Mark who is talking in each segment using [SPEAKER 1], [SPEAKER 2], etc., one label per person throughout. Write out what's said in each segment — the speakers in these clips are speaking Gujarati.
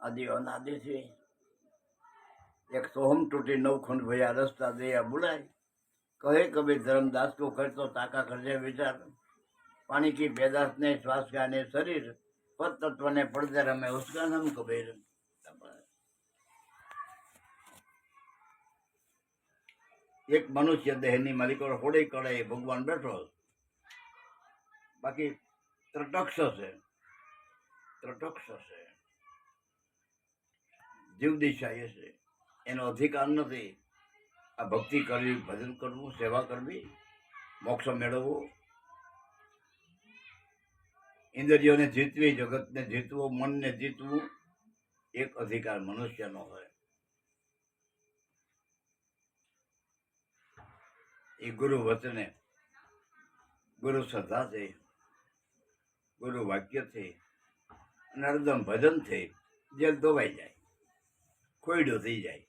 [SPEAKER 1] આદિ અનાદિથી એક સોહમ તૂટી નવખંડ ભયા રસ્તા દયા બુલાય કહે કબીર ધર્મદાસ को कर तो ताका करजे विचार पानी की बेदास ने श्वास गाने शरीर पद तत्व ने पड़दे रमे उसका नाम कबीर। एक मनुष्य देहनी मालिक होड़ी कड़े भगवान बैठो बाकी ત્રટક્ષ છે જીવ દિશા એ છે એનો અધિકાર નથી આ ભક્તિ કરવી ભજન કરવું સેવા કરવી મોક્ષ મેળવવો ઇન્દ્રિયોને જીતવી જગતને જીતવું મનને જીતવું એક અધિકાર મનુષ્યનો હોય એ ગુરુ વચને ગુરુ શ્રદ્ધાથી ગુરુ વાક્યથી અને હરદમ ભજનથી જેલ ધોવાઈ જાય ખોયડું થઈ જાય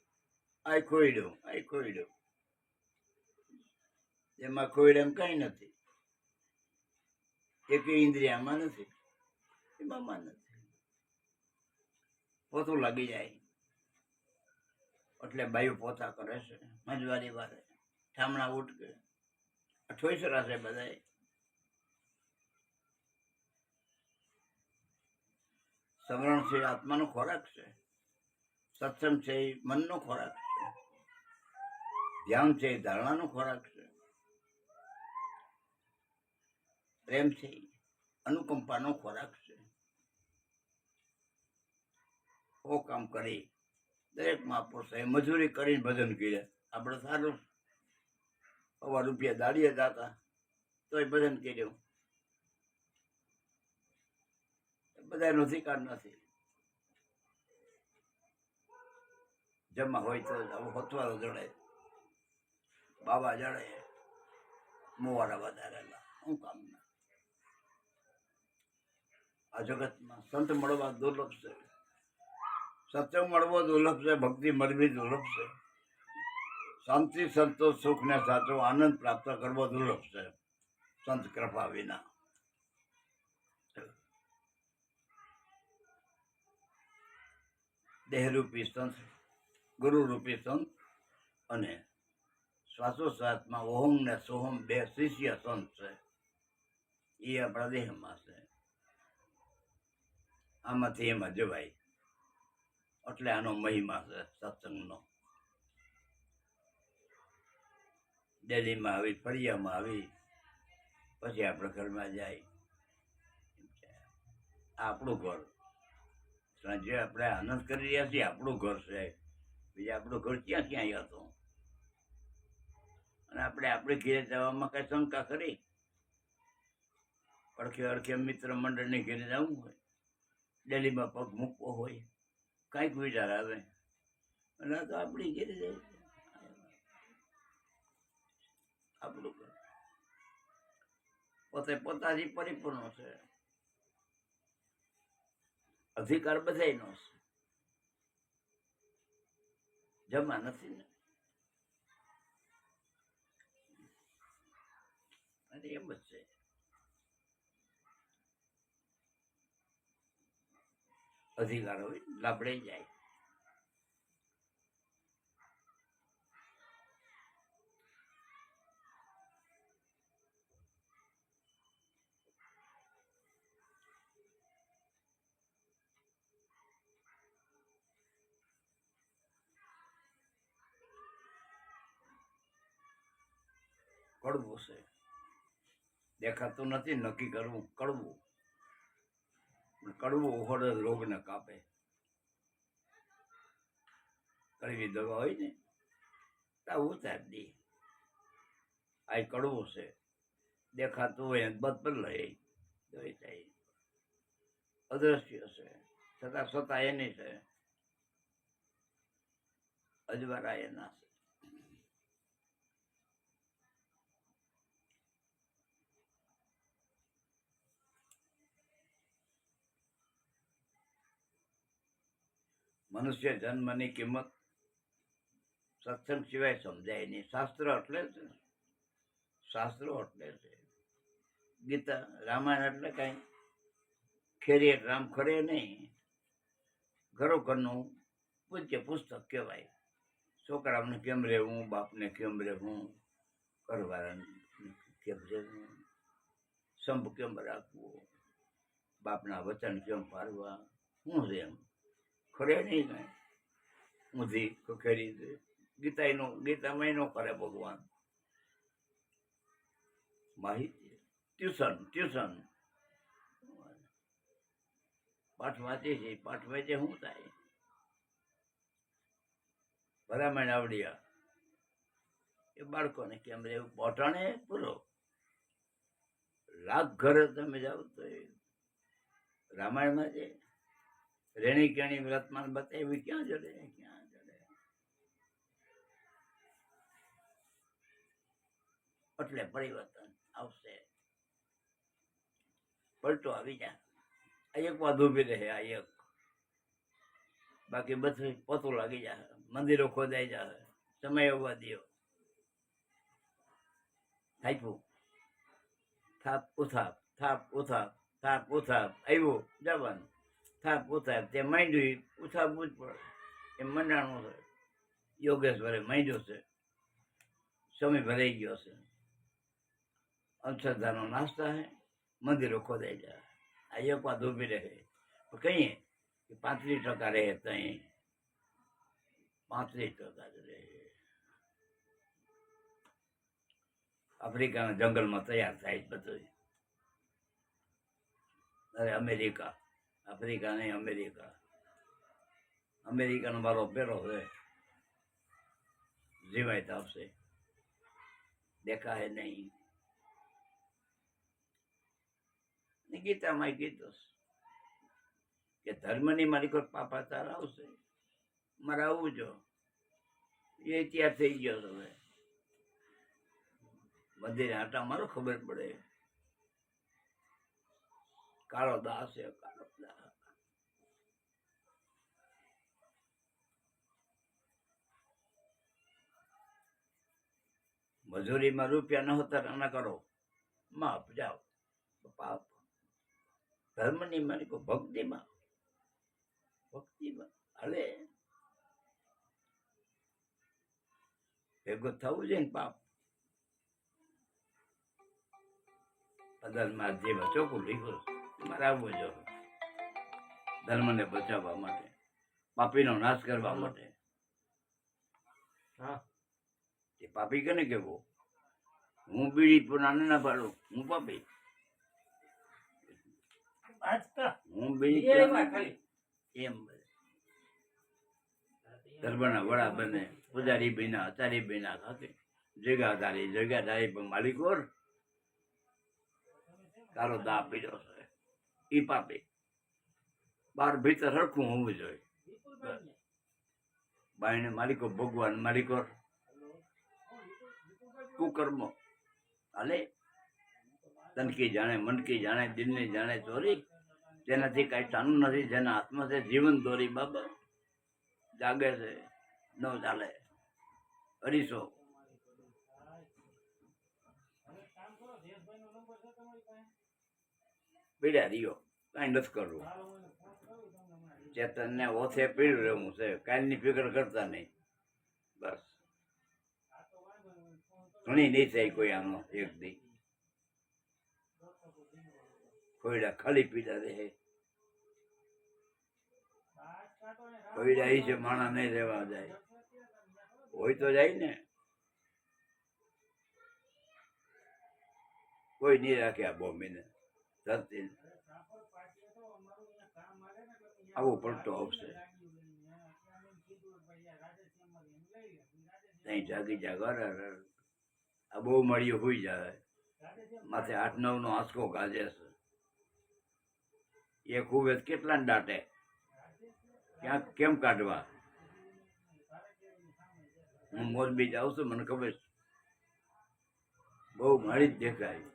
[SPEAKER 1] આ ખોયડું એમાં ખોયડામાં કઈ નથી એક ઇન્દ્રિયામાં નથી એમાં નથી પોતું લાગી જાય એટલે બાયુ પોતા કરે છે મંજવારી વારે ઠામણા ઉઠકે અઠોઈસરા છે બધા સમરણ છે આત્માનો ખોરાક છે સત્સંગ છે એ મનનો ખોરાક છે ધ્યાન છે એ ધારણાનો ખોરાક છે પ્રેમ છે અનુકંપાનો ખોરાક છે ઓ કામ કરી દરેક મહાપુરુષે મજૂરી કરીને ભજન કર્યા આપણે સારું સવા રૂપિયા દાડીએ જાતા તોય ભજન કર્યું બધાનો અધિકાર નથી જમા હોય તો હોતવારો જડે બાબા જડે મોવાડા વધારેલા શું કામના આ જગતમાં સંત મળવા દુર્લભ છે સત્સંગ મળવો દુર્લભ છે ભક્તિ મળવી દુર્લભ છે શાંતિ સંતોષ સુખ ને સાચો આનંદ પ્રાપ્ત કરવો દુર્લભ છે સંત કૃપા વિના દેહરૂપી સંત ગુરુરૂપી સંત અને શ્વાસોશ્વાસમાં ઓહમ ને સોહમ બે શિષ્ય સંત છે એ આપણા દેહમાં છે આમાંથી એમાં જવાય એટલે આનો મહિમા છે સત્સંગનો દિલ્હીમાં આવી ફળિયામાં આવી પછી આપણે ઘરમાં જાય આપણું ઘર સાંજે આપણે આનંદ કરી રહ્યા છીએ આપણું ઘર છે બીજા આપણું ઘર ક્યાં હતું અને આપણે ઘેરે જવામાં કઈ શંકા કરી અડખે મિત્ર મંડળને ઘેરે જવું હોય દિલ્હીમાં પગ મૂકવો હોય કઈક વિચાર આવે અને તો આપણી ઘેરે જાય આપણું ઘર પોતે પોતાથી પરિપૂર્ણ છે અધિકાર બધાયનો છે જમા નથી ને એમ જ છે અધિકાર હોય લાભડે જાય કડવું છે દેખાતું નથી નક્કી કરવું કડવું ઓહડ રોગને કાપે કડવી દવા હોય ને તા ઉતાર દે આ કડવું છે દેખાતું હોય બધ બદલાય થાય અદ્રશ્ય છે છતાં એની છે અજવાળા એના છે મનુષ્ય જન્મની કિંમત સત્સંગ સિવાય સમજાય નહીં શાસ્ત્રો એટલે છે ગીતા રામાયણ એટલે કઈ ખેરીએ રામ ખરે નહીં ખરોખરનું પૂજ્ય પુસ્તક કહેવાય. છોકરાઓને કેમ રહેવું, બાપને કેમ રહેવું, ઘરવાળાને કેમ રહેવું, સંપ કેમ રાખવો, બાપના વચન કેમ પાડવા, શું છે એમ ખરે નહીં કાંઈ ઊંધી ખખેરી છે. ગીતામાં ન કરે ભગવાન માહિતી. ટ્યુશન પાઠ વાંચે છે. પાઠ વાંચે શું થાય? ભલામણ આવડ્યા એ બાળકોને કેમ રહેવું પોટાણે પૂરો. લાખ ઘરે તમે જાઓ તો રામાયણમાં છે રેણી કેણી વ્રતમાન બતાવી ક્યાં જડે. એટલે પરિવર્તન આવશે, પલટો આવી જાય. આ એક વાત ઉભી રહે, આ એક. બાકી બધું પોતું લાગી જાય, મંદિરો ખોદાઈ જાય, સમય આવવા દો. થાપ્યું, થાપ ઉથાપ, થાપ ઉથાપ, થાપ ઉથાપ, આવ્યું જવાનું, થાપ ઉથાપ. તે માંડ્યું ઉથાપવું જ પડે. એ મંડાણું છે. યોગેશ્વરે માંડ્યો છે, સમય ભરાઈ ગયો છે. અંધશ્રદ્ધાનો નાશ થાય, મંદિરો ખોદાઈ જાય. આ એક વાત ઉભી રહે. કહીએ કે 35% રહે, ત્યાં 35% જ રહે. આફ્રિકાના જંગલમાં તૈયાર થાય બધું. અરે અમેરિકા, આફ્રિકા નહીં અમેરિકા. અમેરિકાનો મારો પેલો છે, જીવાય તો આવશે, દેખાય નહીં. ગીતામાં કીધું કે ધર્મની મારી કોઈ પાપા તારા આવશે, મારે આવવું જો. એ ત્યાં થઈ ગયો હવે. મંદિરે આટા મારો ખબર પડે. કાળો દાસ છે, કાળો દાસ. મજૂરીમાં રૂપિયા ન હોતા ના કરો, માપ જાઓ પાપ. ધર્મની મારી કોઈ ભક્તિમાં હાલે ભેગું થવું જોઈએ ને પાપ. અદલમાં જેવા ચોખ્ખું લીધું મારે આવવું જો, ધર્મને બચાવવા માટે, પાપીનો નાશ કરવા માટે. હા, એ પાપી કેને કેવો? હું બીડી પુરાને ના પાડું, હું પાપી. હું બીડી એમ ધર્મના વડા બને, પૂજારી બન્યા, આચાર્ય બન્યા, સાથે જગાધારી પણ માલિકોર કારો દા પીડ્યો છે. ઈ પાપી. બાર ભીતર હરખું હોવું જોઈએ. બાઈને માલિકો ભગવાન, માલિકો કુકર્મો હાલે. તનકી જાણે, મનકી જાણે, દિલની જાણે ચોરી. જેનાથી કઈ ચાનું નથી, જેના હાથમાં છે જીવન દોરી. બાબા જાગે છે, ન ચાલે. અરીસો પીડ્યા રહ્યો, કઈ નથી કરવું. ચેતન ને ઓછે પીડ્યું રહેવું છે, કાલની ફિકર કરતા નહીં. બસ ઘણી નહીં થાય કોઈ આનો એક દી. કોઈડા ખાલી પીડા રહે. કોઈડા ઈ છે માણા નહીં રહેવા જાય. હોય તો જાય ને, કોઈ નહીં રાખે આ બોમીને ધરતી. આવો પલટો આવશે. ત્યાં જાગી જાગર આ બહુ મળ્યું હોઈ જાય. માથે 8-9 નો આંસકો ગાજે છે. એક હુવે કેટલા દાટે, ક્યાં કેમ કાઢવા? હું મોરબી જાઉં છું, મને ખબર છે. બહુ મારી જ દેખાય,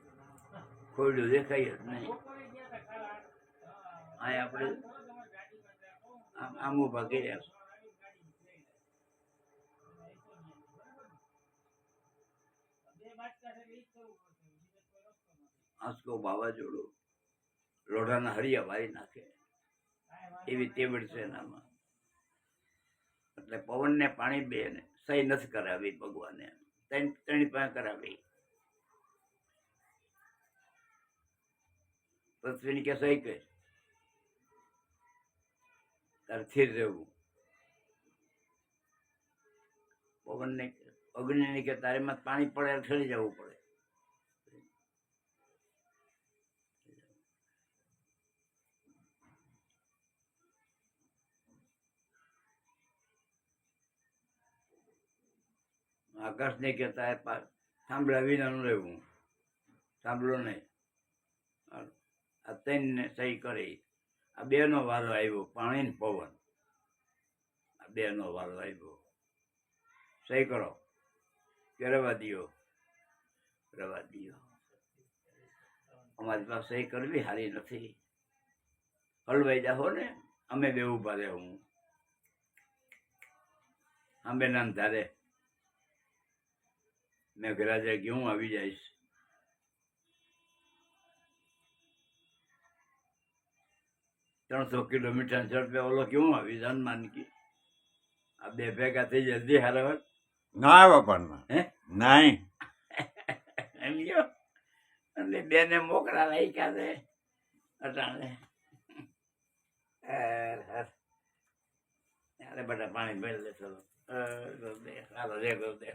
[SPEAKER 1] ખોયડું દેખાય જ નહીં. આ આપણે આમ ઉભા કર્યા છે. આંસકો વાવાઝોડું લોઢાના હરિયા વારી નાખે એવી તેવડ છે એનામાં. એટલે પવન ને પાણી બે ને સહી નથી કરાવી ભગવાને, તેની પાસે કરાવી. પૃથ્વીની કે સહી કે તારે સ્થિર રહેવું, પવન ને અગ્નિ ની કે તારેમાં પાણી પડે ઠરી જવું પડે. આકાશ ને કે તારે સાંભળ્યા વિનાનું રહેવું, સાંભળો નહીં. આ ત્રણને સહી કરી. આ બે નો વારો આવ્યો, પાણી ને પવન, આ બે નો વારો આવ્યો. સહી કરો કે રવા દો, રવા દો. અમારી પાસે સહી કરવી સારી નથી. હલવાઈ જાઓ ને, અમે બે ઉભા રહે. હું આંબે નામ ધારે મેઘરાજા કે હું આવી જઈશ. $300 કિલોમીટર ઝડપે ઓલો કેવું આવી હનુમાન કી. આ બે ભેગા થઈ જલ્દી હારવટ
[SPEAKER 2] ના આવે પણ
[SPEAKER 1] હે
[SPEAKER 2] નહીં
[SPEAKER 1] લ્યો. એટલે બેને મોકરા રાખ્યા છે અટાણે. અરે બધા પાણી ભરી લે ચલો. હાલો રે દે.